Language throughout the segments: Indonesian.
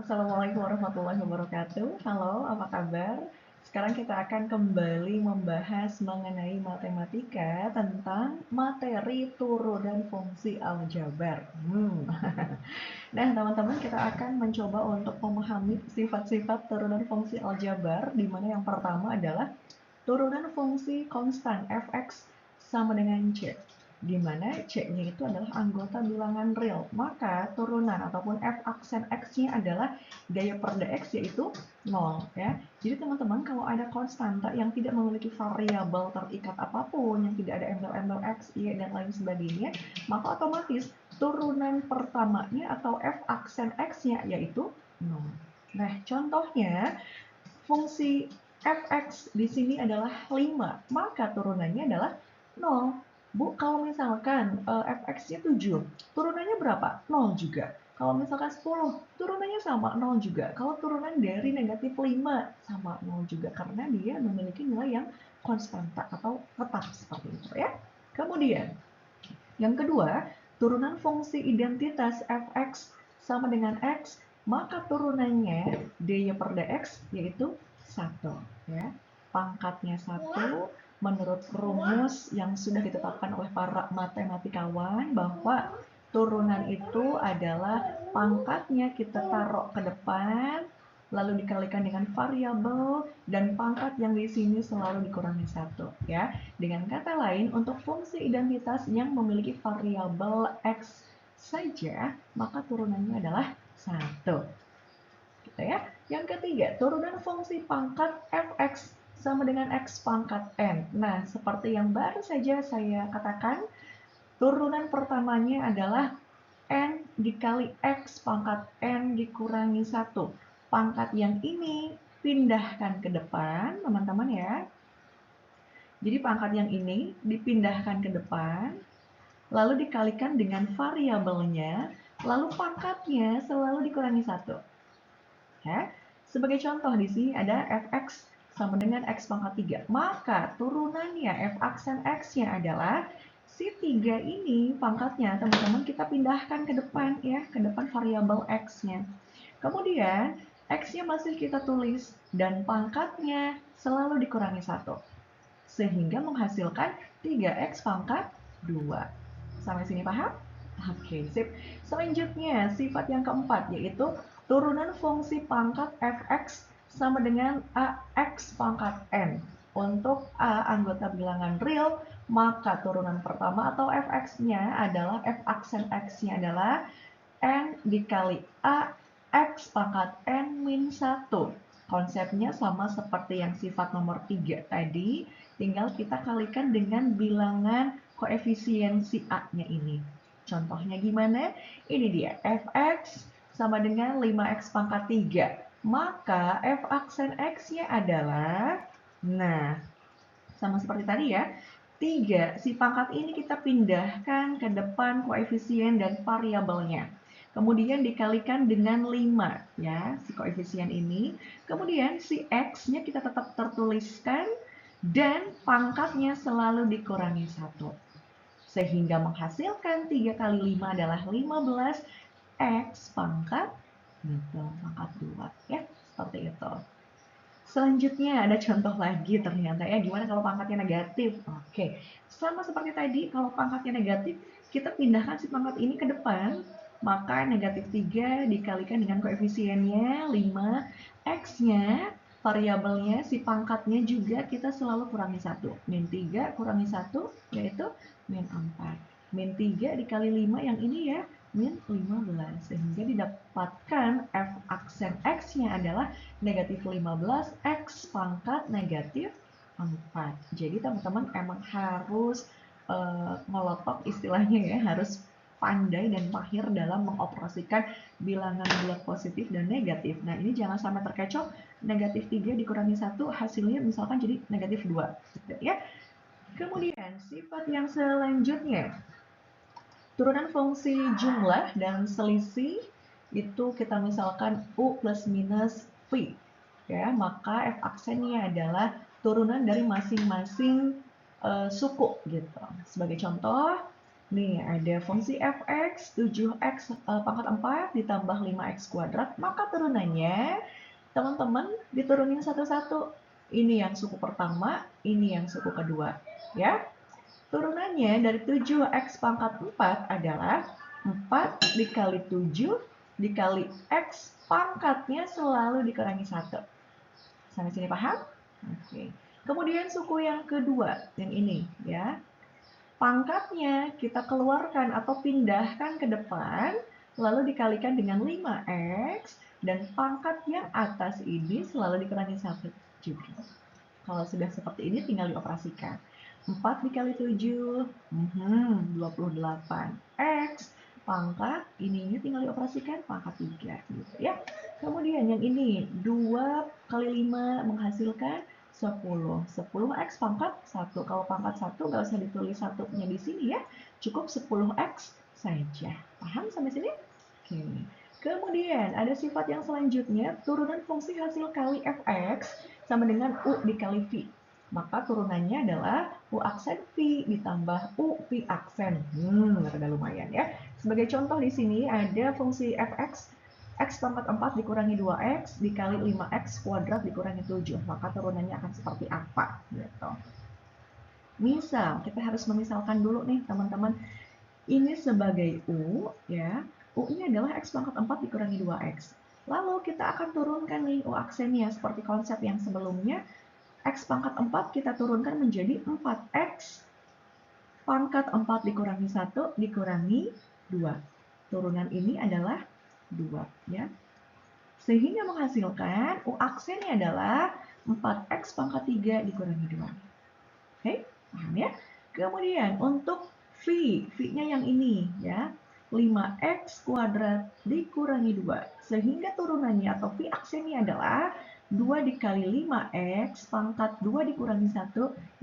Assalamualaikum warahmatullahi wabarakatuh. Halo, apa kabar? Sekarang kita akan kembali membahas mengenai matematika tentang materi turun dan fungsi aljabar. Nah, teman-teman, kita akan mencoba untuk memahami sifat-sifat turunan fungsi aljabar, di mana yang pertama adalah turunan fungsi konstan fx sama dengan c, di mana c-nya itu adalah anggota bilangan real. Maka turunan ataupun f aksen x-nya adalah daya per dx, yaitu 0. Ya. Jadi teman-teman, kalau ada konstanta yang tidak memiliki variabel terikat apapun, yang tidak ada embel-embel x, y, dan lain sebagainya, maka otomatis turunan pertamanya atau f aksen x-nya yaitu 0. Nah, contohnya fungsi fx di sini adalah 5, maka turunannya adalah 0. Bu, kalau misalkan fx-nya 7, turunannya berapa? 0 juga. Kalau misalkan 10, turunannya sama, 0 juga. Kalau turunan dari negatif 5, sama 0 juga. Karena dia memiliki nilai yang konstanta atau tetap seperti itu ya. Kemudian, yang kedua, turunan fungsi identitas fx sama dengan x, maka turunannya dy per dx yaitu 1. Ya. Pangkatnya 1 menurut rumus yang sudah ditetapkan oleh para matematikawan bahwa turunan itu adalah pangkatnya kita taruh ke depan, lalu dikalikan dengan variabel, dan pangkat yang di sini selalu dikurangi 1. Ya. Dengan kata lain, untuk fungsi identitas yang memiliki variabel x saja, maka turunannya adalah 1. Gitu ya. Yang ketiga, turunan fungsi pangkat fx sama dengan x pangkat n. Nah, seperti yang baru saja saya katakan, turunan pertamanya adalah n dikali x pangkat n dikurangi 1. Pangkat yang ini pindahkan ke depan, teman-teman ya. Jadi pangkat yang ini dipindahkan ke depan, lalu dikalikan dengan variabelnya, lalu pangkatnya selalu dikurangi 1. Ya. Sebagai contoh di sini ada fx sama dengan x pangkat 3. Maka turunannya f aksen x-nya adalah si 3 ini pangkatnya, teman-teman, kita pindahkan ke depan ya, ke depan variabel x-nya. Kemudian x-nya masih kita tulis dan pangkatnya selalu dikurangi 1. Sehingga menghasilkan 3x pangkat 2. Sampai sini paham? Oke, sip. Selanjutnya, sifat yang keempat, yaitu turunan fungsi pangkat fx sama dengan ax pangkat n. Untuk a anggota bilangan real, maka turunan pertama atau fx-nya adalah f aksen x-nya adalah n dikali a x pangkat n min 1. Konsepnya sama seperti yang sifat nomor 3 tadi, tinggal kita kalikan dengan bilangan koefisiensi A-nya ini. Contohnya gimana? Ini dia, fx sama dengan 5x pangkat 3. Maka f aksen x-nya adalah, nah, sama seperti tadi ya, 3. Si pangkat ini kita pindahkan ke depan koefisien dan variabelnya. Kemudian dikalikan dengan 5, ya, si koefisien ini. Kemudian si x-nya kita tetap tertuliskan dan pangkatnya selalu dikurangi 1. Sehingga menghasilkan 3 kali 5 adalah 15 x pangkat, gitu, pangkat 2. Ya, seperti itu. Selanjutnya ada contoh lagi ternyata ya, gimana kalau pangkatnya negatif? Oke, sama seperti tadi, kalau pangkatnya negatif, kita pindahkan si pangkat ini ke depan, maka negatif 3 dikalikan dengan koefisiennya 5, x-nya, variabelnya, si pangkatnya juga kita selalu kurangi 1. Min 3 kurangi 1, yaitu min 4. Min 3 dikali 5 yang ini ya, min 15. Sehingga didapatkan f aksen x-nya adalah negatif 15 x pangkat negatif 4. Jadi teman-teman emang harus ngelotok istilahnya ya, harus pandai dan mahir dalam mengoperasikan bilangan bulat positif dan negatif. Nah, ini jangan sampai terkecoh, negatif 3 dikurangi 1 hasilnya misalkan jadi negatif 2. Gitu ya. Kemudian sifat yang selanjutnya, turunan fungsi jumlah dan selisih itu kita misalkan U plus minus V. Ya, maka f aksennya adalah turunan dari masing-masing suku gitu. Sebagai contoh, Nih, ada fungsi fx 7x pangkat 4 ditambah 5x kuadrat, maka turunannya teman-teman diturunin satu-satu. Ini yang suku pertama, ini yang suku kedua. Ya, turunannya dari 7x pangkat 4 adalah 4 dikali 7 dikali x pangkatnya selalu dikurangi 1. Sampai sini paham? Oke. Kemudian suku yang kedua, yang ini ya. Pangkatnya kita keluarkan atau pindahkan ke depan, lalu dikalikan dengan 5x, dan pangkat yang atas ini selalu dikurangi 1 juga. Kalau sudah seperti ini tinggal dioperasikan. 4 dikali 7, 28. X, pangkat, ininya tinggal dioperasikan, pangkat 3. Gitu ya. Kemudian yang ini, 2 kali 5 menghasilkan 10. 10x pangkat 1. Kalau pangkat 1 nggak usah ditulis satunya di sini ya. Cukup 10x saja. Paham sampai sini? Oke. Kemudian ada sifat yang selanjutnya, turunan fungsi hasil kali fx sama dengan u dikali v. Maka turunannya adalah u aksen v ditambah u v aksen. Rada lumayan ya. Sebagai contoh di sini ada fungsi fx x pangkat 4 dikurangi 2x dikali 5x kuadrat dikurangi 7. Maka turunannya akan seperti apa? Gitu. Misal, kita harus memisalkan dulu nih teman-teman. Ini sebagai u, ya. U-nya adalah x pangkat 4 dikurangi 2x. Lalu kita akan turunkan nih u aksennya seperti konsep yang sebelumnya. X pangkat 4 kita turunkan menjadi 4x pangkat 4 dikurangi 1 dikurangi 2. Turunan ini adalah 2 ya. Sehingga menghasilkan U aksennya adalah 4x pangkat 3 dikurangi 2. Oke, paham ya? Kemudian untuk V-nya yang ini ya. 5x kuadrat dikurangi 2. Sehingga turunannya atau V aksennya adalah 2 dikali 5x pangkat 2 dikurangi 1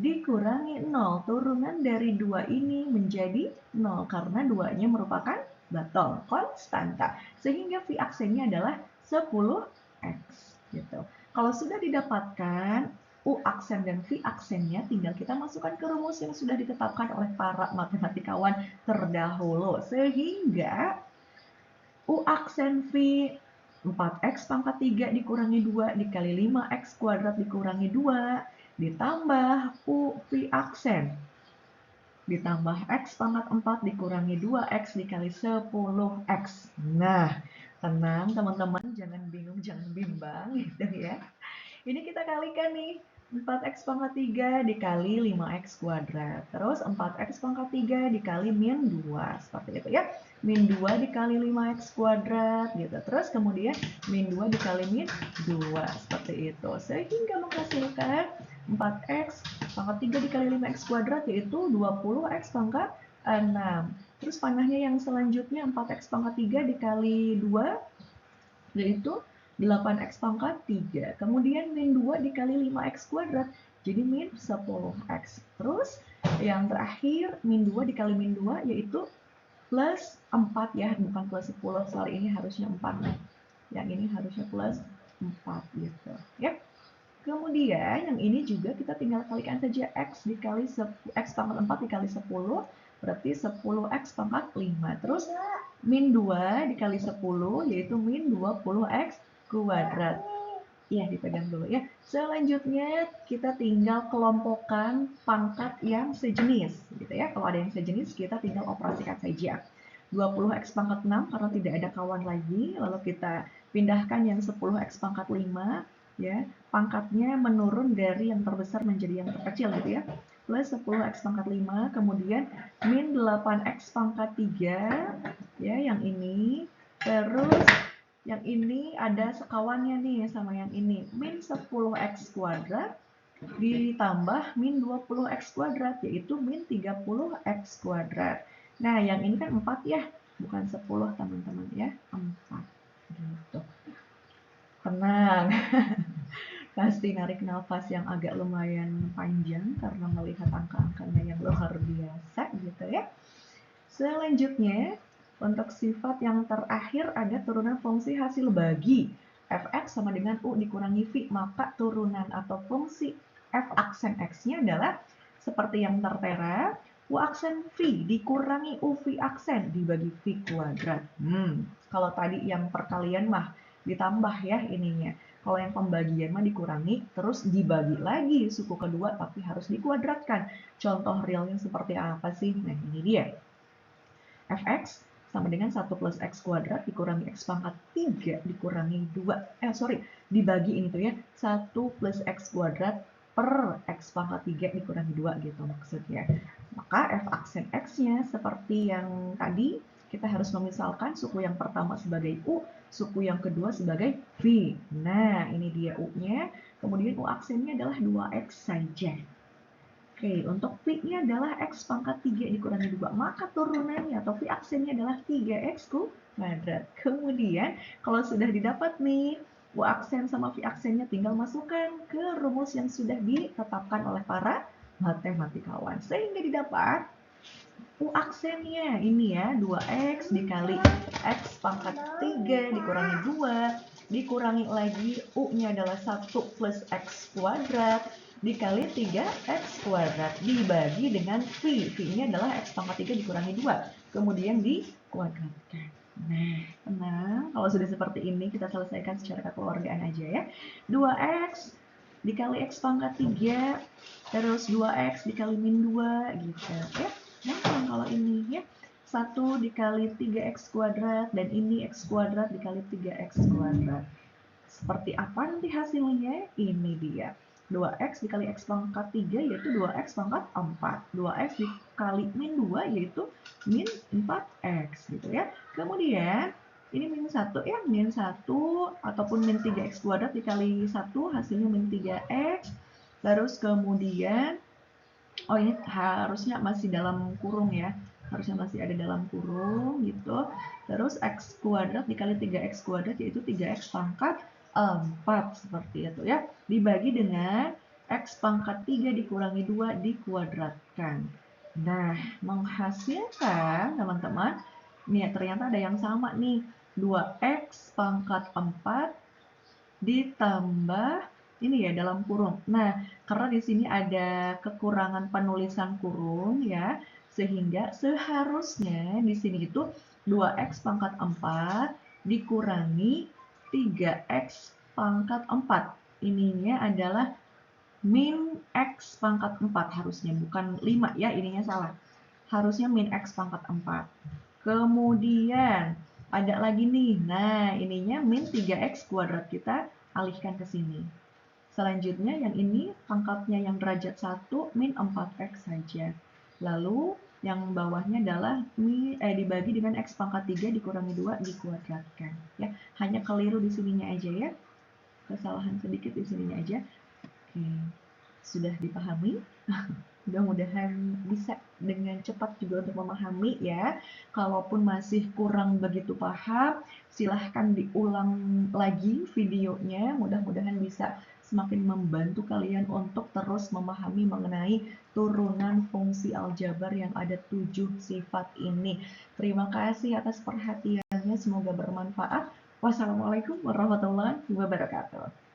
dikurangi 0. Turunan dari 2 ini menjadi 0 karena 2-nya merupakan batol, konstanta. Sehingga V aksennya adalah 10x gitu. Kalau sudah didapatkan U aksen dan V aksennya tinggal kita masukkan ke rumus yang sudah ditetapkan oleh para matematikawan terdahulu. Sehingga U aksen V 4x pangkat 3 dikurangi 2 dikali 5x kuadrat dikurangi 2 ditambah U V aksen ditambah x pangkat 4 dikurangi 2x dikali 10x. Nah, tenang teman-teman, jangan bingung, jangan bimbang gitu ya. Ini kita kalikan nih. 4x pangkat 3 dikali 5x kuadrat. Terus 4x pangkat 3 dikali min 2. Seperti itu ya. Min 2 dikali 5x kuadrat gitu. Terus kemudian min 2 dikali min 2. Seperti itu. Sehingga menghasilkan 4x pangkat 3 dikali 5x kuadrat yaitu 20x pangkat 6. Terus panahnya yang selanjutnya 4x pangkat 3 dikali 2 yaitu 8x pangkat 3. Kemudian min 2 dikali 5x kuadrat. Jadi min 10x. Terus yang terakhir min 2 dikali min 2 yaitu plus 4 ya. Bukan plus 10. Sorry, ini harusnya 4. Yang ini harusnya plus 4 gitu. Ya. Kemudian yang ini juga kita tinggal kalikan saja x dikali x pangkat 4 dikali 10. Berarti 10x pangkat 5. Terus min 2 dikali 10 yaitu min 20x kuadrat. Ya, dipegang dulu ya. Selanjutnya kita tinggal kelompokkan pangkat yang sejenis gitu ya. Kalau ada yang sejenis kita tinggal operasikan saja. 20x pangkat 6 karena tidak ada kawan lagi, lalu kita pindahkan yang 10x pangkat 5 ya. Pangkatnya menurun dari yang terbesar menjadi yang terkecil gitu ya. Plus 10x pangkat 5, kemudian min 8x pangkat 3 ya, yang ini. Terus yang ini ada sekawannya nih sama yang ini, min 10x kuadrat ditambah min 20x kuadrat yaitu min 30x kuadrat. Nah, yang ini kan 4 ya, bukan 10 teman-teman ya, 4 gitu. Tenang. Pasti narik nafas yang agak lumayan panjang karena melihat angka-angkanya yang luar biasa gitu ya. Selanjutnya, untuk sifat yang terakhir ada turunan fungsi hasil bagi. Fx sama dengan U dikurangi V, maka turunan atau fungsi F aksen X-nya adalah seperti yang tertera, U aksen V dikurangi UV aksen dibagi V kuadrat. Kalau tadi yang perkalian mah ditambah ya ininya. Kalau yang pembagian mah dikurangi, terus dibagi lagi suku kedua, tapi harus dikuadratkan. Contoh realnya seperti apa sih? Nah, ini dia. Fx sama dengan 1 plus x kuadrat dikurangi x pangkat 3 dikurangi 2. Dibagi ini tuh ya. 1 plus x kuadrat per x pangkat 3 dikurangi 2 gitu maksudnya. Maka f aksen x-nya seperti yang tadi, kita harus memisalkan suku yang pertama sebagai U, suku yang kedua sebagai V. Nah, ini dia U-nya. Kemudian U aksennya adalah 2x saja. Oke, untuk V-nya adalah X pangkat 3 dikurangi 2. Maka turunannya atau V aksennya adalah 3X kuadrat. Kemudian, kalau sudah didapat nih, U aksen sama V aksennya tinggal masukkan ke rumus yang sudah ditetapkan oleh para matematikawan. Sehingga didapat U aksennya ini ya, 2X dikali X pangkat 3 dikurangi 2, dikurangi lagi U-nya adalah 1 plus X kuadrat, dikali 3X kuadrat, dibagi dengan V. V-nya adalah X pangkat 3 dikurangi 2, kemudian dikuadratkan. Nah, tenang, kalau sudah seperti ini kita selesaikan secara kekeluargaan aja ya. 2X dikali X pangkat 3, terus 2X dikali min 2 gitu ya. Gampang kalau ini ya. 1 dikali 3x kuadrat dan ini x kuadrat dikali 3x kuadrat. Seperti apa nanti hasilnya? Ini dia. 2x dikali x pangkat 3 yaitu 2x pangkat 4. 2x dikali min 2 yaitu min 4x gitu ya. Kemudian ini min 1 ya, min 1 ataupun min 3x kuadrat dikali 1 hasilnya min 3x. Terus kemudian ini harusnya masih dalam kurung ya. Harusnya masih ada dalam kurung gitu. Terus x kuadrat dikali 3x kuadrat yaitu 3x pangkat 4 seperti itu ya. Dibagi dengan x pangkat 3 dikurangi 2 dikuadratkan. Nah, menghasilkan teman-teman, nih ternyata ada yang sama nih. 2x pangkat 4 ditambah ini ya dalam kurung. Nah, karena di sini ada kekurangan penulisan kurung ya, sehingga seharusnya di sini itu 2x pangkat 4 dikurangi 3x pangkat 4. Ininya adalah min x pangkat 4 harusnya, bukan 5 ya, ininya salah. Harusnya min x pangkat 4. Kemudian ada lagi nih, nah ininya min 3x kuadrat, kita alihkan ke sini. Selanjutnya yang ini pangkatnya yang derajat 1 min 4x saja. Lalu yang bawahnya adalah dibagi dengan x pangkat 3 dikurangi 2 dikuadratkan. Ya, hanya keliru di sininya aja ya. Kesalahan sedikit di sininya aja. Oke, sudah dipahami? Mudah-mudahan bisa dengan cepat juga untuk memahami ya. Kalaupun masih kurang begitu paham, silahkan diulang lagi videonya. Mudah-mudahan bisa semakin membantu kalian untuk terus memahami mengenai turunan fungsi aljabar yang ada 7 sifat ini. Terima kasih atas perhatiannya, semoga bermanfaat. Wassalamualaikum warahmatullahi wabarakatuh.